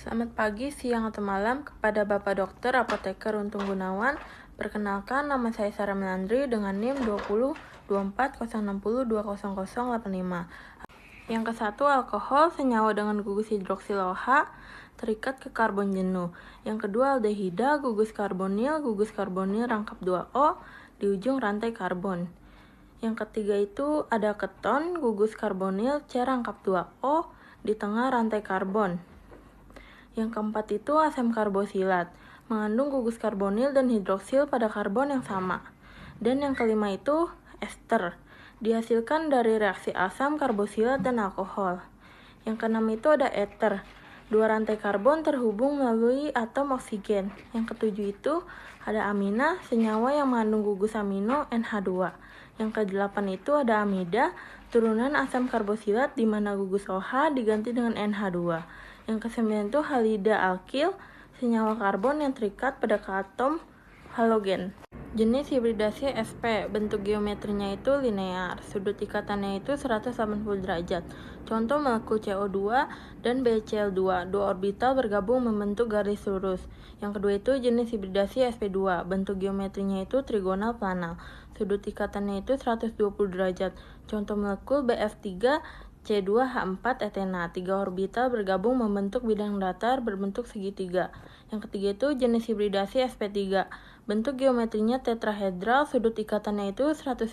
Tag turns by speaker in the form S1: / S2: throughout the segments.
S1: Selamat pagi, siang, atau malam kepada Bapak Dokter Apoteker Untung Gunawan. Perkenalkan, nama saya Sarah Melandri dengan NIM 202406020085. Yang ke-1, alkohol senyawa dengan gugus hidroksil OH terikat ke karbon jenuh. Yang kedua, aldehida gugus karbonil rangkap 2O di ujung rantai karbon. Yang ketiga itu ada keton gugus karbonil C rangkap 2O di tengah rantai karbon. Yang keempat itu asam karbosilat, mengandung gugus karbonil dan hidroksil pada karbon yang sama. Dan yang kelima itu ester, dihasilkan dari reaksi asam karbosilat dan alkohol. Yang keenam itu ada eter, dua rantai karbon terhubung melalui atom oksigen. Yang ketujuh itu ada amina, senyawa yang mengandung gugus amino NH2. Yang kedelapan itu ada amida, turunan asam karbosilat di mana gugus OH diganti dengan NH2. Yang kesembilan itu halida alkil, senyawa karbon yang terikat pada atom halogen. Jenis hibridasi sp, bentuk geometrinya itu linear, sudut ikatannya itu 180 derajat. Contoh molekul CO2 dan BCl2, dua orbital bergabung membentuk garis lurus. Yang kedua itu jenis hibridasi sp2, bentuk geometrinya itu trigonal planal, sudut ikatannya itu 120 derajat. Contoh molekul BF3 C2H4 etena, tiga orbital bergabung membentuk bidang datar berbentuk segitiga. Yang ketiga itu jenis hibridasi sp3, bentuk geometrinya tetrahedral, sudut ikatannya itu 109,5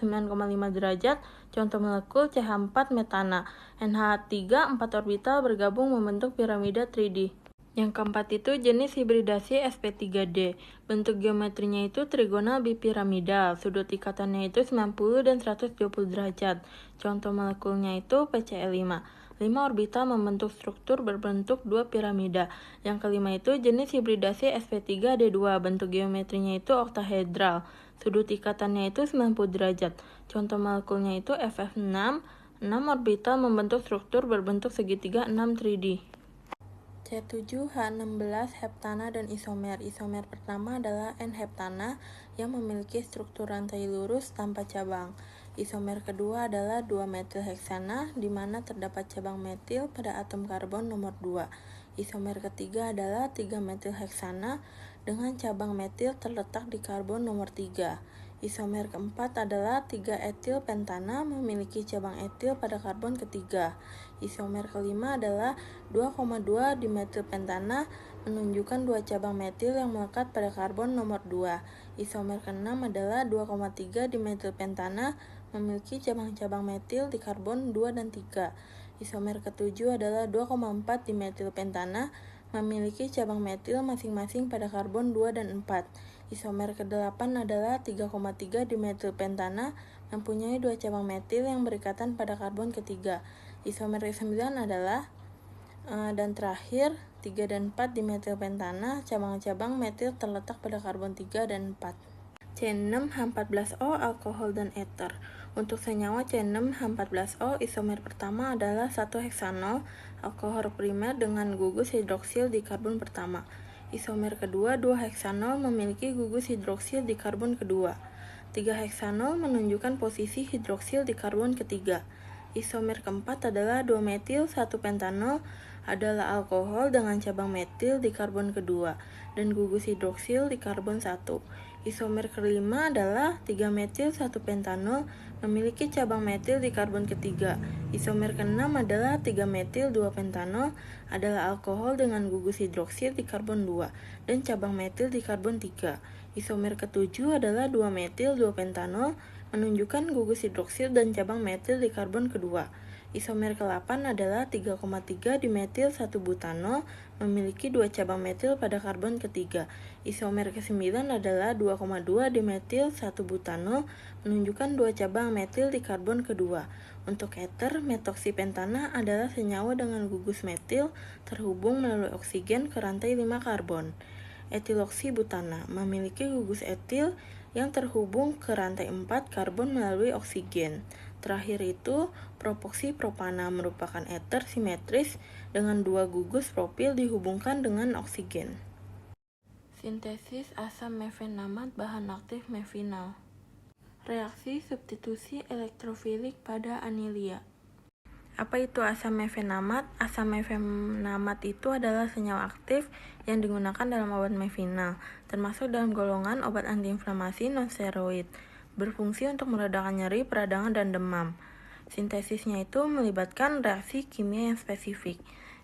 S1: derajat. Contoh molekul CH4 metana, NH3 4 orbital bergabung membentuk piramida 3D. Yang keempat itu jenis hibridasi sp3d, bentuk geometrinya itu trigonal bipiramidal, sudut ikatannya itu 90 dan 120 derajat. Contoh molekulnya itu PCl5, 5 orbital membentuk struktur berbentuk dua piramida. Yang kelima itu jenis hibridasi sp3d2, bentuk geometrinya itu oktahedral, sudut ikatannya itu 90 derajat. Contoh molekulnya itu FF6, 6 orbital membentuk struktur berbentuk segitiga 6 3D. C7H16 heptana dan isomer. Isomer pertama adalah N-heptana yang memiliki struktur rantai lurus tanpa cabang. Isomer kedua adalah 2-metilheksana di mana terdapat cabang metil pada atom karbon nomor 2. Isomer ketiga adalah 3-metilheksana dengan cabang metil terletak di karbon nomor 3. Isomer keempat adalah 3-etil pentana memiliki cabang etil pada karbon ketiga. Isomer kelima adalah 2,2 dimetilpentana menunjukkan dua cabang metil yang melekat pada karbon nomor 2. Isomer keenam adalah 2,3 dimetilpentana memiliki cabang-cabang metil di karbon 2 dan 3. Isomer ketujuh adalah 2,4 dimetilpentana memiliki cabang metil masing-masing pada karbon 2 dan 4. Isomer ke-8 adalah 3,3 dimetilpentana mempunyai dua cabang metil yang berikatan pada karbon ketiga. Isomer ke-9 adalah dan terakhir 3 dan 4 dimetilpentana, cabang-cabang metil terletak pada karbon 3 dan 4. C6H14O alkohol dan eter. Untuk senyawa C6H14O, isomer pertama adalah 1-heksanol, alkohol primer dengan gugus hidroksil di karbon pertama. Isomer kedua 2-heksanol memiliki gugus hidroksil di karbon kedua. 3-heksanol menunjukkan posisi hidroksil di karbon ketiga. Isomer keempat adalah 2-metil 1-pentanol adalah alkohol dengan cabang metil di karbon kedua dan gugus hidroksil di karbon 1. Isomer kelima adalah 3-metil 1-pentanol memiliki cabang metil di karbon ketiga. Isomer keenam adalah 3-metil 2-pentanol adalah alkohol dengan gugus hidroksil di karbon 2 dan cabang metil di karbon 3. Isomer ketujuh adalah 2-metil 2-pentanol menunjukkan gugus hidroksil dan cabang metil di karbon kedua. Isomer ke-8 adalah 3,3 dimetil 1-butanol memiliki dua cabang metil pada karbon ketiga. Isomer ke-9 adalah 2,2 dimetil 1-butanol menunjukkan dua cabang metil di karbon kedua. Untuk eter, metoksipentana adalah senyawa dengan gugus metil terhubung melalui oksigen ke rantai 5 karbon. Etiloksibutana memiliki gugus etil yang terhubung ke rantai 4 karbon melalui oksigen. Terakhir itu, propoksipropana merupakan eter simetris dengan dua gugus propil dihubungkan dengan oksigen. Sintesis asam mefenamat bahan aktif mefinal. Reaksi substitusi elektrofilik pada anilia. Apa itu asam mefenamat? Asam mefenamat itu adalah senyawa aktif yang digunakan dalam obat mefinal, termasuk dalam golongan obat antiinflamasi non-steroid, berfungsi untuk meredakan nyeri, peradangan, dan demam. Sintesisnya itu melibatkan reaksi kimia yang spesifik.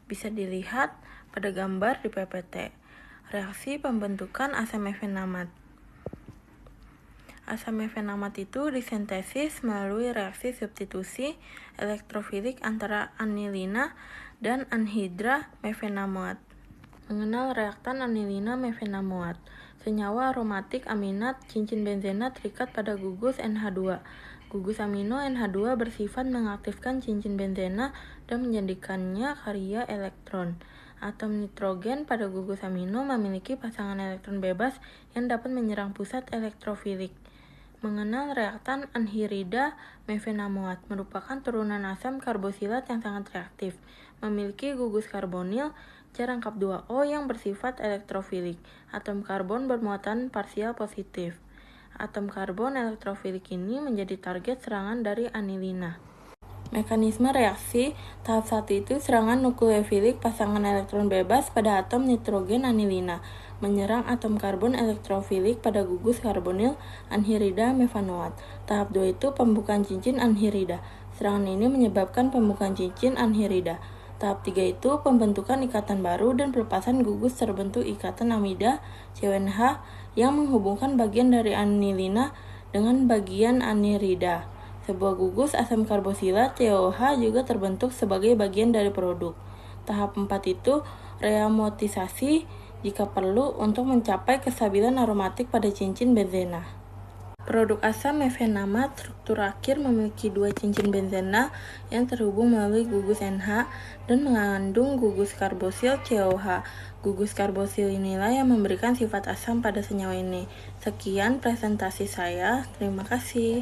S1: Bisa dilihat pada gambar di PPT. Reaksi pembentukan asam mefenamat. Asam mefenamat itu disintesis melalui reaksi substitusi elektrofilik antara anilina dan anhidra mefenamat. Mengenal reaktan anilina mefenamat. Senyawa aromatik aminat cincin benzena terikat pada gugus NH2. Gugus amino NH2 bersifat mengaktifkan cincin benzena dan menjadikannya karya elektron. Atom nitrogen pada gugus amino memiliki pasangan elektron bebas yang dapat menyerang pusat elektrofilik. Mengenal reaktan anhirida mefenamat merupakan turunan asam karbosilat yang sangat reaktif, memiliki gugus karbonil cerangkap 2O yang bersifat elektrofilik. Atom karbon bermuatan parsial positif. Atom karbon elektrofilik ini menjadi target serangan dari anilina. Mekanisme reaksi tahap 1 itu serangan nukleofilik pasangan elektron bebas pada atom nitrogen anilina, menyerang atom karbon elektrofilik pada gugus karbonil anhirida mefenoat. Tahap 2 itu pembukaan cincin anhirida. Serangan ini menyebabkan pembukaan cincin anhirida. Tahap 3 itu pembentukan ikatan baru dan pelepasan gugus terbentuk ikatan amida CONH yang menghubungkan bagian dari anilina dengan bagian anhirida. Sebuah gugus asam karbosilat COH juga terbentuk sebagai bagian dari produk. Tahap 4 itu rearomatisasi jika perlu untuk mencapai kestabilan aromatik pada cincin benzena. Produk asam mefenamat struktur akhir memiliki 2 cincin benzena yang terhubung melalui gugus NH dan mengandung gugus karbosil COH. Gugus karbosil inilah yang memberikan sifat asam pada senyawa ini. Sekian presentasi saya. Terima kasih.